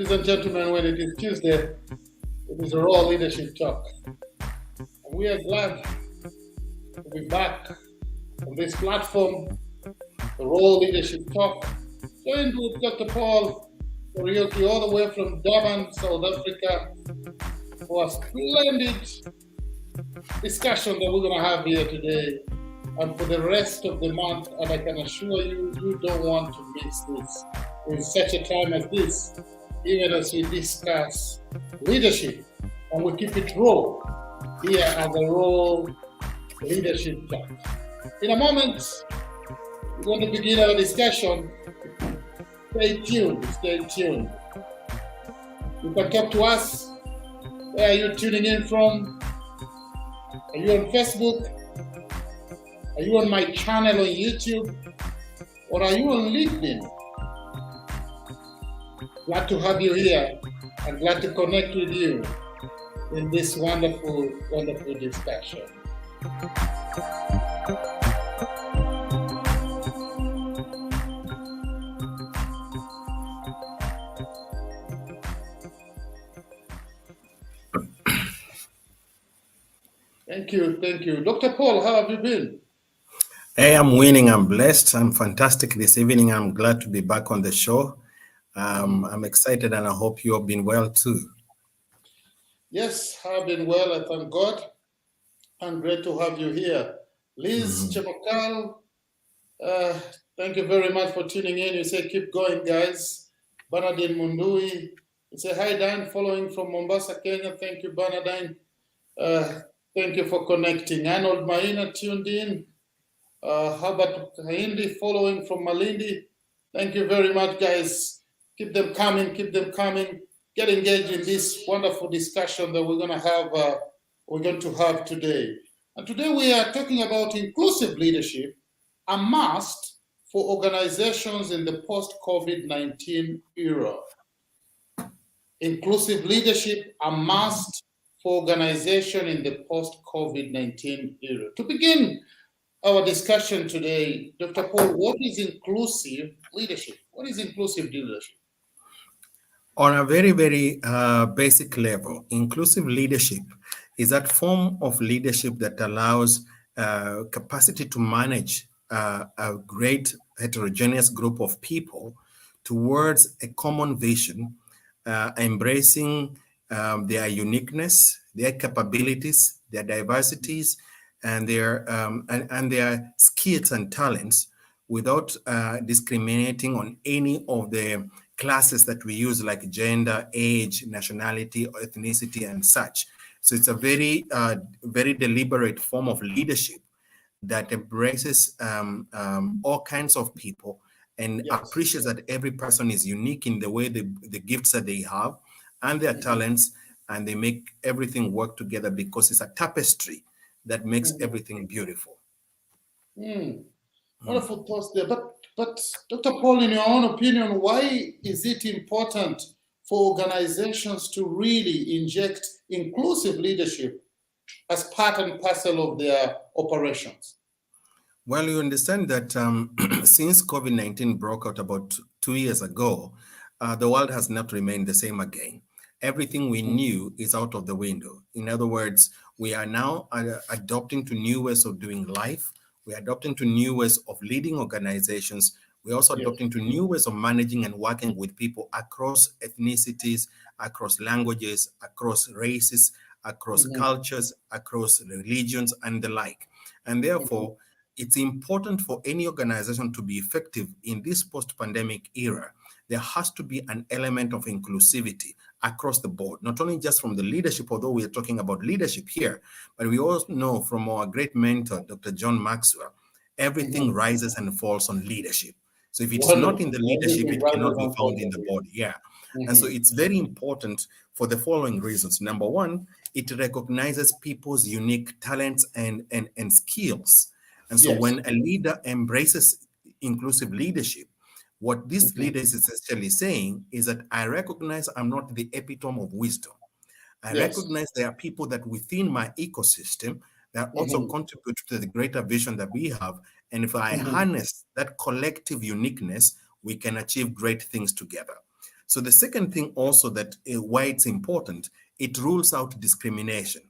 Ladies and gentlemen, when it is Tuesday, it is a Raw Leadership Talk. And we are glad to be back on this platform, the Raw Leadership Talk, joined with Dr. Paul Kariuki all the way from Durban, South Africa, for a splendid discussion that we're going to have here today and for the rest of the month. And I can assure you, you don't want to miss this in such a time as this, even as we discuss leadership and we keep it raw here at the Raw Leadership Talk. In a moment, we're going to begin our discussion. Stay tuned, stay tuned. You can talk to us. Where are you tuning in from? Are you on Facebook? Are you on my channel on YouTube? Or are you on LinkedIn? Glad to have you here and glad to connect with you in this wonderful, wonderful discussion. Thank you, thank you. Dr. Paul, how have you been? Hey, I'm winning. I'm blessed. I'm fantastic this evening. I'm glad to be back on the show. I'm excited and I hope you have been well too. Yes, I've been well, I thank God. I'm great to have you here. Liz Chemokal, thank you very much for tuning in. You say keep going, guys. Bernardine Mundui, you say hi, Dan, following from Mombasa, Kenya. Thank you, Bernardine. Thank you for connecting. Arnold Maina tuned in. Habert Kahindi following from Malindi. Thank you very much, guys. Keep them coming, keep them coming. Get engaged in this wonderful discussion that we're going to have today. And today we are talking about inclusive leadership, a must for organizations in the post-COVID-19 era. Inclusive leadership, a must for organization in the post-COVID-19 era. To begin our discussion today, Dr. Paul, what is inclusive leadership? What is inclusive leadership? On a very, very basic level, inclusive leadership is that form of leadership that allows capacity to manage a great heterogeneous group of people towards a common vision, embracing their uniqueness, their capabilities, their diversities, and their skills and talents without discriminating on any of the classes that we use like gender, age, nationality, or ethnicity, and such. So it's a very, very deliberate form of leadership that embraces all kinds of people and appreciates that every person is unique in the way the gifts that they have and their talents, and they make everything work together because it's a tapestry that makes everything beautiful. Wonderful thoughts there. But Dr. Paul, in your own opinion, why is it important for organizations to really inject inclusive leadership as part and parcel of their operations? Well, you understand that since COVID-19 broke out about 2 years ago, the world has not remained the same again. Everything we knew is out of the window. In other words, we are now adopting to new ways of doing life. We're adopting to new ways of leading organizations. We're also adopting to new ways of managing and working with people across ethnicities, across languages, across races, across cultures, across religions, and the like. And therefore, it's important for any organization to be effective in this post-pandemic era. There has to be an element of inclusivity across the board, not only just from the leadership, although we are talking about leadership here, but we all know from our great mentor, Dr. John Maxwell, everything rises and falls on leadership. So if it's not in the leadership, it cannot be found in the body. And so it's very important for the following reasons. Number one, it recognizes people's unique talents and skills. And so when a leader embraces inclusive leadership, what this leader is essentially saying is that I recognize I'm not the epitome of wisdom. I recognize there are people that within my ecosystem that also contribute to the greater vision that we have. And if I harness that collective uniqueness, we can achieve great things together. So the second thing also that why it's important, it rules out discrimination.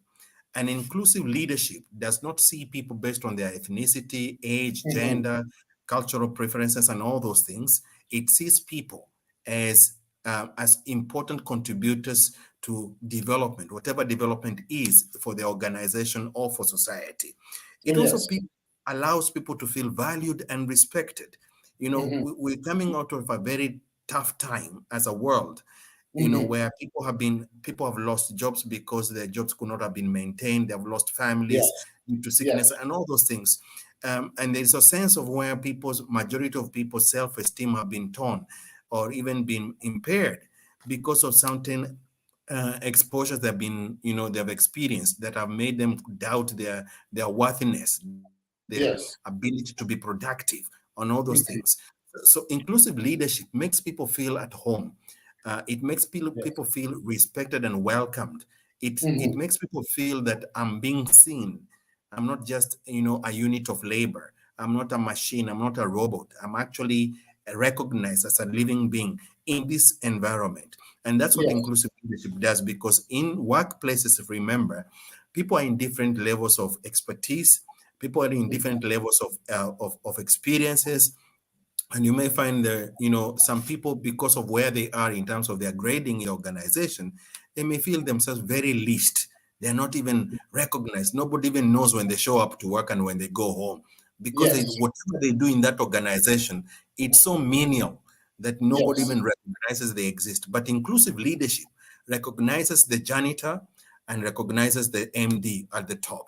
An inclusive leadership does not see people based on their ethnicity, age, Mhm. gender, cultural preferences, and all those things. It sees people as important contributors to development, whatever development is for the organization or for society. It also Yes. allows people to feel valued and respected. You know, Mhm. we're coming out of a very tough time as a world, Mhm. where people have lost jobs because their jobs could not have been maintained. They have lost families Yes. due to sickness Yes. and all those things. And there's a sense of where majority of people's self-esteem have been torn or even been impaired because of certain exposures that have been, they have experienced that have made them doubt their worthiness, their Yes. ability to be productive, on all those things. Mhm. So inclusive leadership makes people feel at home. It makes Yes. people feel respected and welcomed. It Mhm. makes people feel that I'm being seen. I'm not just a unit of labor. I'm not a machine. I'm not a robot. I'm actually recognized as a living being in this environment. And that's what Yes. inclusive leadership does, because in workplaces, remember, people are in different levels of expertise. People are in different levels of experiences, and you may find that some people, because of where they are in terms of their grading in the organization, they may feel themselves very least. They're not even recognized. Nobody even knows when they show up to work and when they go home, because Yes. whatever they do in that organization, it's so menial that nobody Yes. even recognizes they exist. But inclusive leadership recognizes the janitor and recognizes the MD at the top.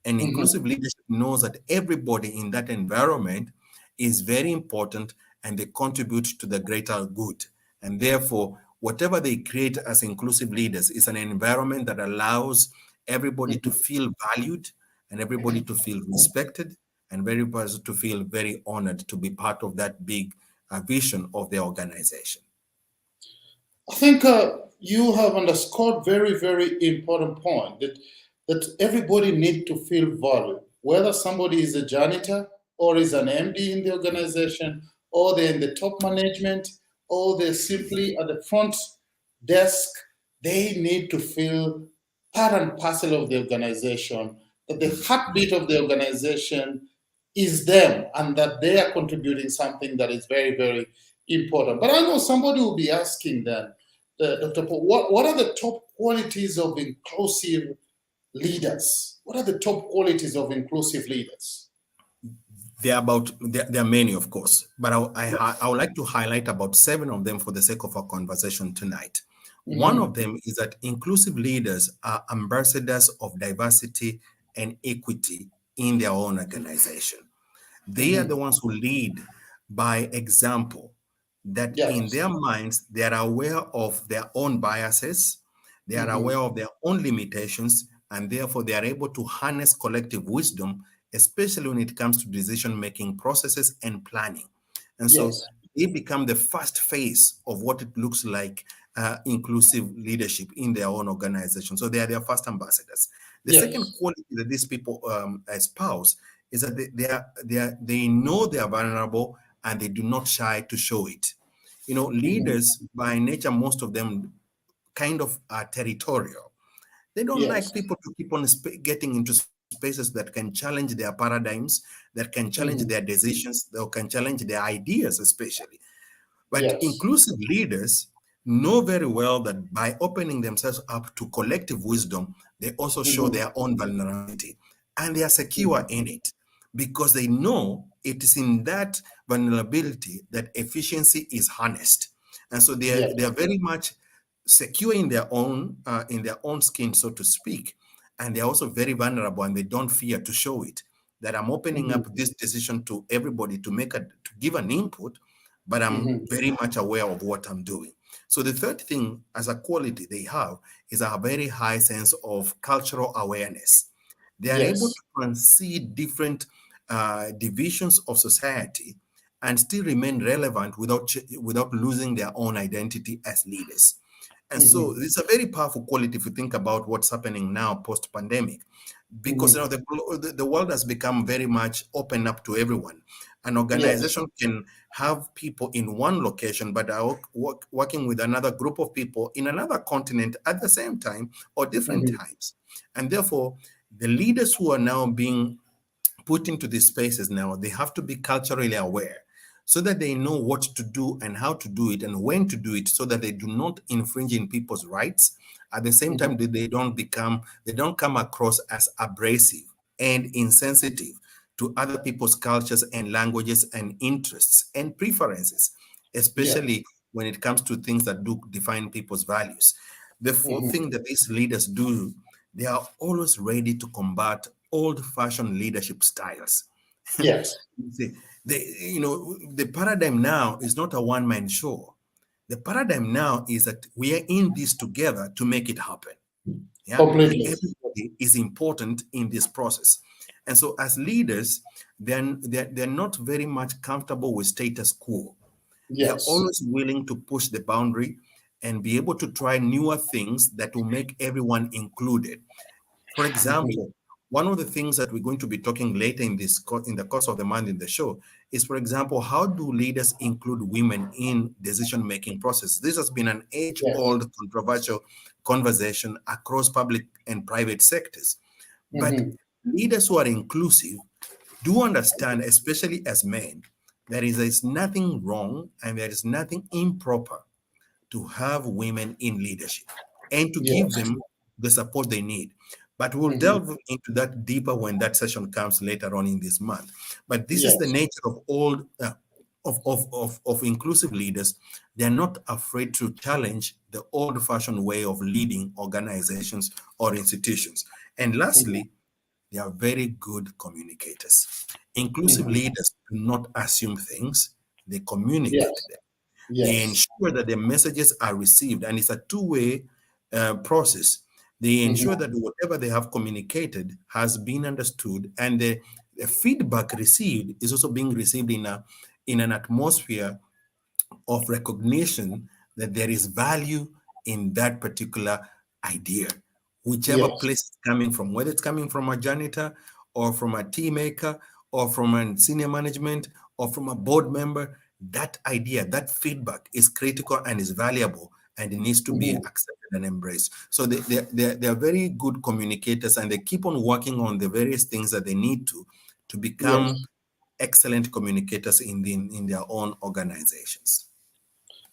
And Mhm. inclusive leadership knows that everybody in that environment is very important and they contribute to the greater good. And therefore, whatever they create as inclusive leaders is an environment that allows everybody to Mhm. feel valued and everybody to feel respected and everybody to feel very honored to be part of that big vision of the organization. I think you have underscored very, very important point that everybody need to feel valued, whether somebody is a janitor or is an MD in the organization, or they're in the top management, or they're simply at the front desk. They need to feel part and parcel of the organization. That the heartbeat of the organization is them, and that they are contributing something that is very, very important. But I know somebody will be asking then, Dr. Paul, what are the top qualities of inclusive leaders? What are the top qualities of inclusive leaders? There are many, of course, but I would like to highlight about 7 of them for the sake of our conversation tonight. One Mm-hmm. of them is that inclusive leaders are ambassadors of diversity and equity in their own organization. They are Mm-hmm. the ones who lead by example, that in Yes. their minds, they are aware of their own biases, they are Mm-hmm. aware of their own limitations, and therefore they are able to harness collective wisdom, especially when it comes to decision making processes and planning. And so Yes. they become the first face of what it looks like inclusive leadership in their own organization. So they are their first ambassadors. The second Yes. quality that these people espouse is that they know they are vulnerable and they do not shy to show it. Mm-hmm. Leaders by nature, most of them kind of are territorial. They don't like Yes. people to keep on getting into spaces that can challenge their paradigms, that can challenge their Mm-hmm. decisions, that can challenge their ideas, especially. But Yes. inclusive leaders know very well that by opening themselves up to collective wisdom, they also show Mm-hmm. their own vulnerability and they are secure Mm-hmm. in it because they know it is in that vulnerability that efficiency is harnessed. And so they are Yes. very much secure in their own skin, so to speak, and they're also very vulnerable and they don't fear to show it. That I'm opening Mm-hmm. up this decision to everybody to give an input, but I'm Mm-hmm. very much aware of what I'm doing. So the third thing as a quality they have is a very high sense of cultural awareness. They are able Yes. to see different divisions of society and still remain relevant without losing their own identity as leaders. And so Mm-hmm. it's a very powerful quality if you think about what's happening now post-pandemic, because Mm-hmm. the world has become very much open up to everyone. An Yes. organization can have people in one location, but are working with another group of people in another continent at the same time or different Mhm. times. And therefore, the leaders who are now being put into these spaces now, they have to be culturally aware so that they know what to do and how to do it and when to do it so that they do not infringe in people's rights. At the same Mhm. time, they don't come across as abrasive and insensitive to other people's cultures and languages and interests and preferences, Yes. especially when it comes to things that do define people's values. The fourth Mhm. thing that these leaders do, they are always ready to combat old-fashioned leadership styles. Yes. See, the paradigm now is not a one-man show. The paradigm now is that we are in this together to make it happen. Yeah, Completely. everybody is important in this process, and so as leaders, then they're not very much comfortable with status quo. They're Yes. always willing to push the boundary and be able to try newer things that will make everyone included. For Mhm. example, one of the things that we're going to be talking later in in the course of the month in the show is, for example, how do leaders include women in decision-making process? This has been an Yes. age-old controversial conversation across public and private sectors. But Mhm. leaders who are inclusive do understand, especially as men, there is nothing wrong and there is nothing improper to have women in leadership and to give Yes. them the support they need. But we'll Mhm. delve into that deeper when that session comes later on in this month. But this is the Yes. nature of all of inclusive leaders. They're not afraid to challenge the old-fashioned way of leading organizations or institutions. And Mhm. lastly, they are very good communicators. Inclusive Mhm. leaders do not assume things, they communicate Yes. them. They Yes. ensure that the messages are received, and it's a two-way process. They Mhm. ensure that whatever they have communicated has been understood, and the feedback received is also being received in an atmosphere of recognition that there is value in that particular idea, whichever Yes. place it's coming from, whether it's coming from a janitor or from a tea maker or from a senior management or from a board member. That idea, that feedback is critical and is valuable and it needs to be Mhm. accepted and embraced. So they are very good communicators and they keep on working on the various things that they need to become Yes. excellent communicators in their own organizations.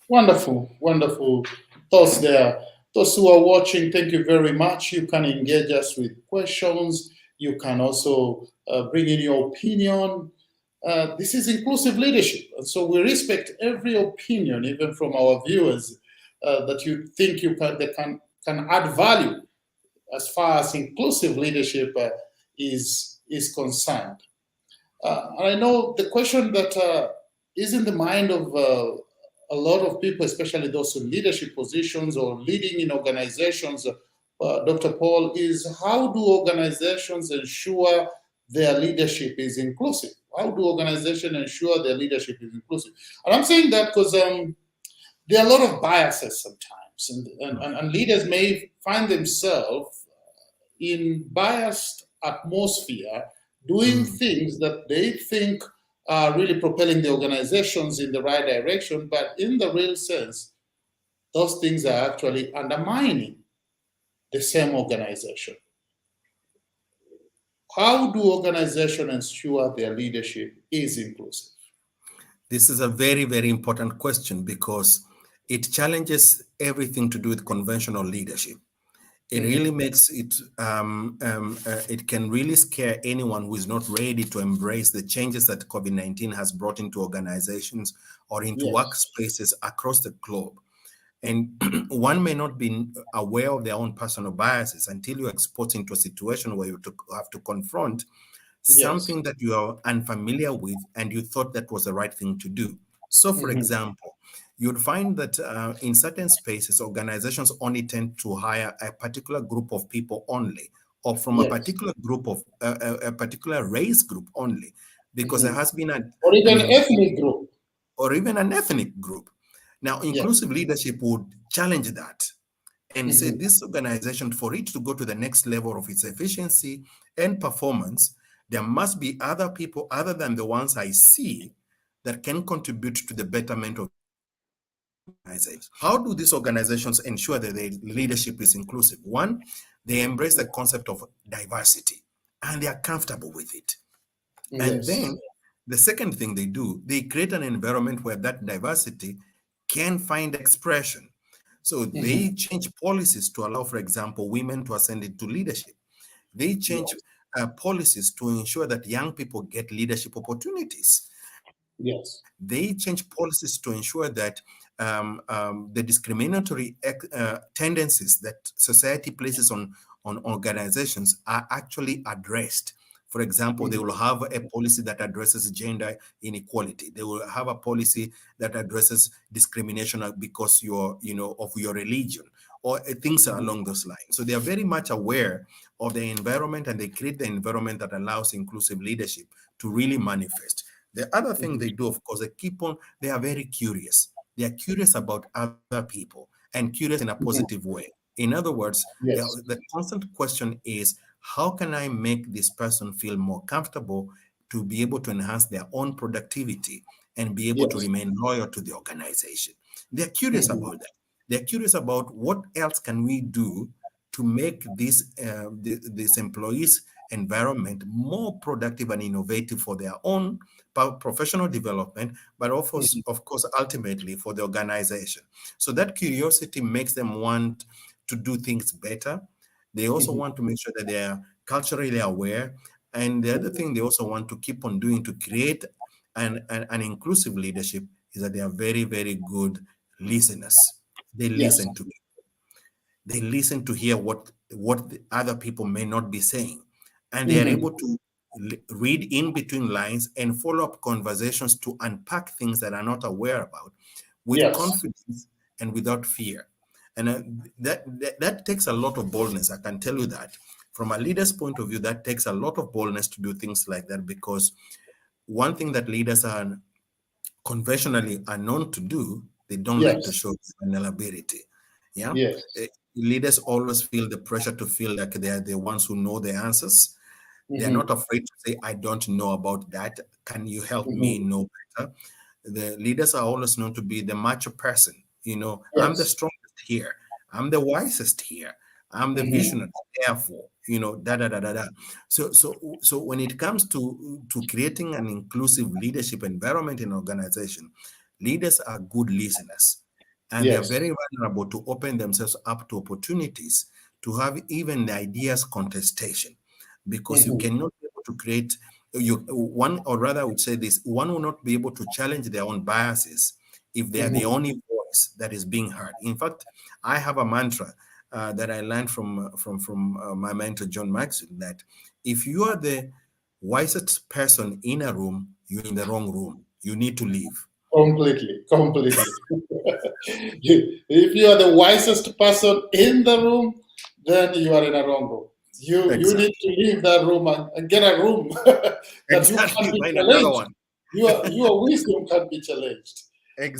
Wonderful, wonderful thoughts there. Those who are watching, thank you very much. You can engage us with questions. You can also bring in your opinion. This is inclusive leadership, and so we respect every opinion, even from our viewers, that you think can add value as far as inclusive leadership is concerned. And I know the question that is in the mind of a lot of people, especially those in leadership positions or leading in organizations, Dr. Paul, is how do organizations ensure their leadership is inclusive? How do organizations ensure their leadership is inclusive? And I'm saying that because there are a lot of biases sometimes, and leaders may find themselves in biased atmosphere doing Mm. things that they think are really propelling the organizations in the right direction, but in the real sense, those things are actually undermining the same organization. How do organizations ensure their leadership is inclusive? This is a very, very important question because it challenges everything to do with conventional leadership. It really Mhm. makes it can really scare anyone who is not ready to embrace the changes that COVID-19 has brought into organizations or into Yes. workspaces across the globe. And one may not be aware of their own personal biases until you're exposed into a situation where have to confront Yes. something that you are unfamiliar with and you thought that was the right thing to do. So, for Mhm. example, you'd find that in certain spaces, organizations only tend to hire a particular group of people only, or from a Yes. particular group of a particular race group only, because there Mhm. has been Or an even involvement ethnic group. or even an ethnic group. Now, Yes. inclusive leadership would challenge that and say Mhm. this organization, for it to go to the next level of its efficiency and performance, there must be other people other than the ones I see that can contribute to the betterment of organizations. How do these organizations ensure that their leadership is inclusive? One, they embrace the concept of diversity and they are comfortable with it. And Yes. then the second thing they do, they create an environment where that diversity can find expression. So Mm-hmm. they change policies to allow, for example, women to ascend into leadership. They change Yes. policies to ensure that young people get leadership opportunities. Yes. They change policies to ensure that the discriminatory tendencies that society places on organizations are actually addressed. For example, they Mm-hmm. will have a policy that addresses gender inequality. They will have a policy that addresses discrimination because of your religion or things Mm-hmm. along those lines. So they are very much aware of the environment and they create the environment that allows inclusive leadership to really manifest. The other thing Mm-hmm. they do, of course, they are very curious. They are curious about other people and curious in a Mm-hmm. positive way. In other words, Yes. the constant question is, how can I make this person feel more comfortable to be able to enhance their own productivity and be able to Yes. remain loyal to the organization? They're curious Mm-hmm. about that. They're curious about what else can we do to make this employees environment more productive and innovative for their own professional development, but also, Mm-hmm. of course, ultimately for the organization. So that curiosity makes them want to do things better. They also Mm-hmm. want to make sure that they are culturally aware. And the other thing they also want to keep on doing to create an inclusive leadership is that they are very, very good listeners. They Yes. listen to they listen to hear what the other people may not be saying, and they are Mm-hmm. able to read in between lines and follow up conversations to unpack things that are not aware about with Yes. confidence and without fear. And that takes a lot of boldness, I can tell you that. From a leader's point of view, that takes a lot of boldness to do things like that, because one thing that leaders are conventionally are known to do, they don't like to Yes. show vulnerability. Yeah. Yes. Leaders always feel the pressure to feel like they are the ones who know the answers. They're Mm-hmm. not afraid to say, I don't know about that. Can you help me Mm-hmm. know better? The leaders are always known to be the macho person. I'm the Yes. strongest here. I'm the wisest here. I'm the Mm-hmm. visionary. Therefore, da da da da da. So when it comes to creating an inclusive leadership environment in organization, leaders are good listeners, and they are Yes. very vulnerable to open themselves up to opportunities to have even the ideas contestation, because you Mm-hmm. cannot be able to create you one, or rather I would say this, one will not be able to challenge their own biases if they are the Mm-hmm. only voice that is being heard. In fact, I have a mantra that I learned from my mentor John Maxwell, that if you are the wisest person in a room, you're in the wrong room. You need to leave. Completely. Completely. If you are the wisest person in the room, then you are in a wrong room. You need Exactly. to leave that room and get a room that you can't Exactly. be Find another challenged. one. Your wisdom can't be challenged.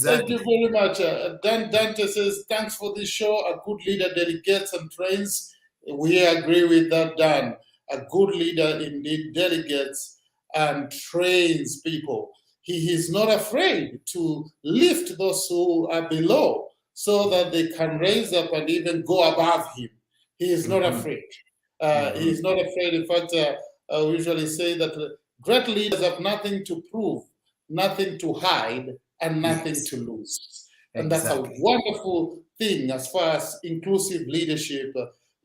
Thank you Exactly. very much. Dan Dante says, thanks for this show. A good leader delegates and trains. We agree with that, Dan. A good leader indeed delegates and trains people. He is not afraid to lift those who are below so that they can raise up and even go above him. He is not Hmm. afraid. He Hmm. is not afraid. In fact, I usually say that great leaders have nothing to prove, nothing to hide, and nothing Yes. to lose. And that's a Exactly. wonderful thing as far as inclusive leadership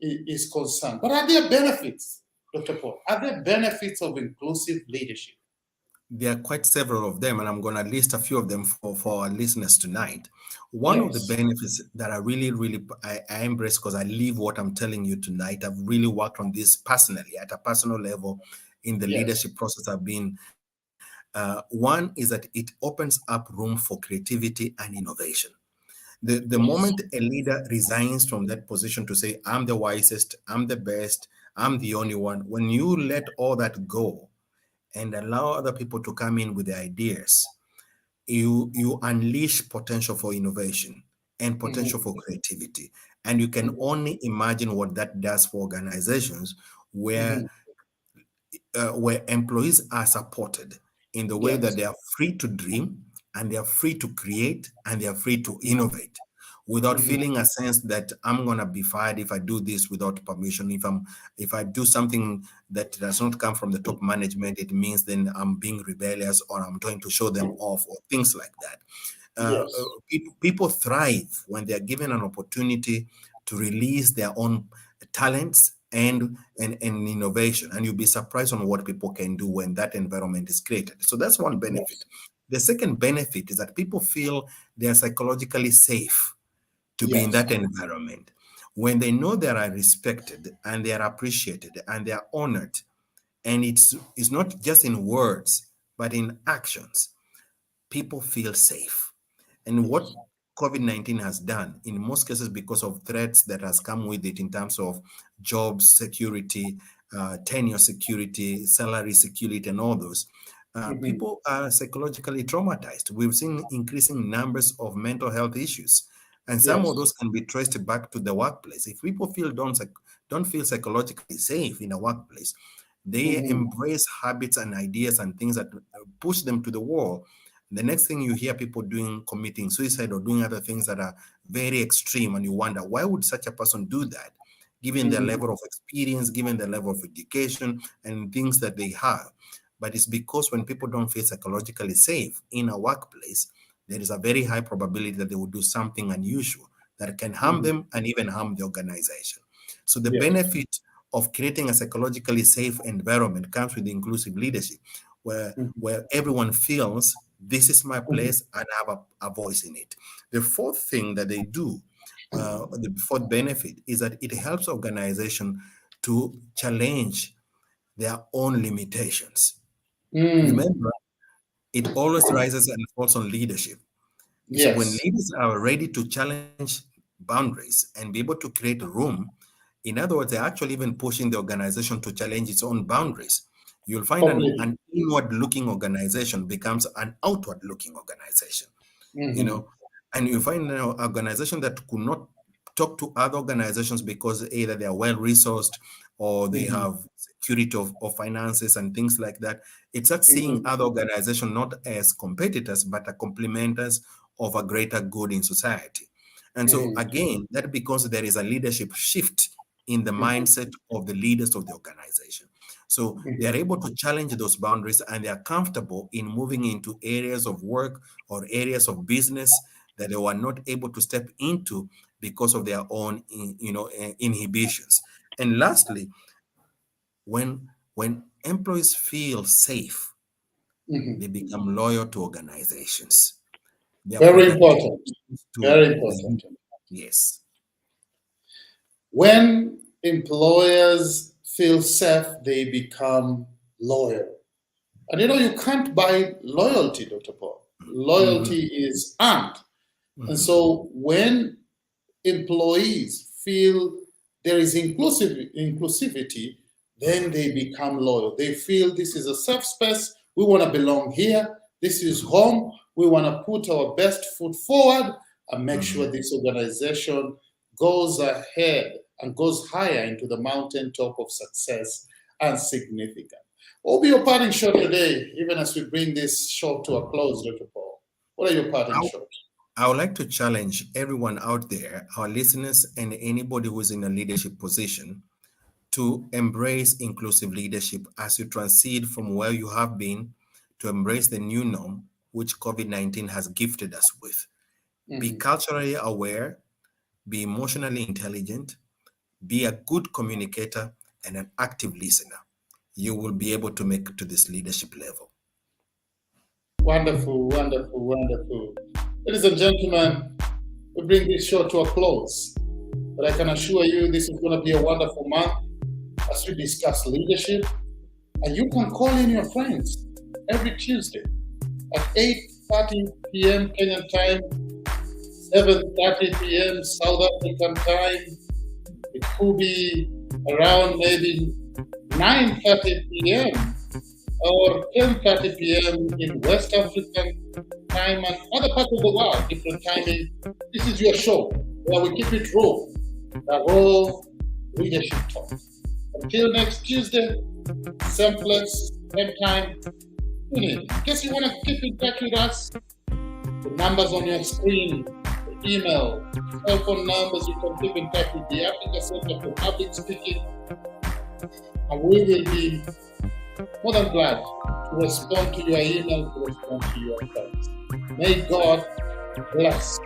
is concerned. But are there benefits, Dr. Paul? Are there benefits of inclusive leadership? There are quite several of them, and I'm going to list a few of them for our listeners tonight. One of the Yes, benefits that I embrace, because I live what I'm telling you tonight. I've really worked on this personally at a personal level in the yes, leadership process I've been. One is that it opens up room for creativity and innovation. The yes. moment a leader resigns from that position to say, I'm the wisest, I'm the best, I'm the only one, when you let all that go and allow other people to come in with their ideas, you unleash potential for innovation and potential Mhm, for creativity. And you can mhm, only imagine what that does for organizations where mhm, where employees are supported in the way that Yes. they are free to dream and they are free to create and they are free to innovate without Mhm. feeling a sense that I'm gonna be fired if I do this without permission. If I do something that does not come from the top management, it means then I'm being rebellious or I'm trying to show them off or things like that. Yes. People thrive when they are given an opportunity to release their own talents and innovation, and you'll be surprised on what people can do when that environment is created. So that's one benefit. Yes. The second benefit is that people feel they are psychologically safe to be in Yes. that environment. When they know they are respected and they are appreciated and they are honored, and it's not just in words but in actions, people feel safe. And what Yes. COVID-19 has done, in most cases, because of threats that has come with it in terms of job security, tenure security, salary security, and all those, Mhm. people are psychologically traumatized. We've seen increasing numbers of mental health issues, and some of Yes. those can be traced back to the workplace. If people don't feel psychologically safe in a workplace, they Mhm. embrace habits and ideas and things that push them to the wall. The next thing you hear people doing, committing suicide or doing other things that are very extreme, and you wonder why would such a person do that, given their Mhm. level of experience, given their level of education, and things that they have. But it's because when people don't feel psychologically safe in a workplace, there is a very high probability that they will do something unusual that can harm Mhm. them and even harm the organization. So the Yes. benefit of creating a psychologically safe environment comes with inclusive leadership, Mhm. where everyone feels this is my Mhm. place and I have a voice in it. The fourth thing that they do, the fourth benefit, is that it helps organization to challenge their own limitations. Mm. Remember, it always rises and falls on leadership. So when Yes. leaders are ready to challenge boundaries and be able to create room, in other words, they're actually even pushing the organization to challenge its own boundaries. You'll find Completely. an inward-looking organization becomes an outward-looking organization, you Mhm. know, and you find an organization that could not talk to other organizations because either they are well resourced or they Mhm. have security of finances and things like that. It's not seeing Mhm. other organizations not as competitors but as complementers of a greater good in society. And so Mhm. again, that because there is a leadership shift in the Mhm. mindset of the leaders of the organization. So they are Mhm. able to challenge those boundaries and they are comfortable in moving into areas of work or areas of business that they were not able to step into because of their own inhibitions. And lastly, when employees feel safe, Mhm. they become loyal to organizations. Their Very productivity important. is to Very the important. yes. When employers feel safe, they become loyal. And you can't buy loyalty, Dr. Paul. Mhm, Loyalty is earned. And mhm, so when employees feel there is inclusivity, then mhm, they become loyal. They feel this is a safe space. We want to belong here. This is mhm, home. We want to put our best foot forward and make sure mhm. this organization goes ahead and goes higher into the mountaintop of success and significance. What will be your parting shot today, even as we bring this show to a close, Dr. Paul? What are your parting shots? I would like to challenge everyone out there, our listeners, and anybody who's in a leadership position to embrace inclusive leadership as you transit from where you have been to embrace the new norm, which COVID-19 has gifted us with. Be Mhm. culturally aware, be emotionally intelligent, be a good communicator, and an active listener. You will be able to make it to this leadership level. Wonderful, wonderful, wonderful. Ladies and gentlemen, we bring this show to a close. But I can assure you this is going to be a wonderful month as we discuss leadership. And you can call in your friends every Tuesday at 8:30 p.m. Kenyan time, 7:30 p.m. South African time. It could be around maybe 9:30 p.m. or 10:30 p.m. in West African time and other parts of the world, different timing. This is your show where we keep it raw, the raw leadership talk. Until next Tuesday, Same place, same time. Tune in. In case you want to keep in touch with us, the numbers on your screen, the email, cell phone numbers, you can keep in touch with the Africa Center for Public Speaking. And we will be more than glad to respond to your email, to respond to your text. May God bless.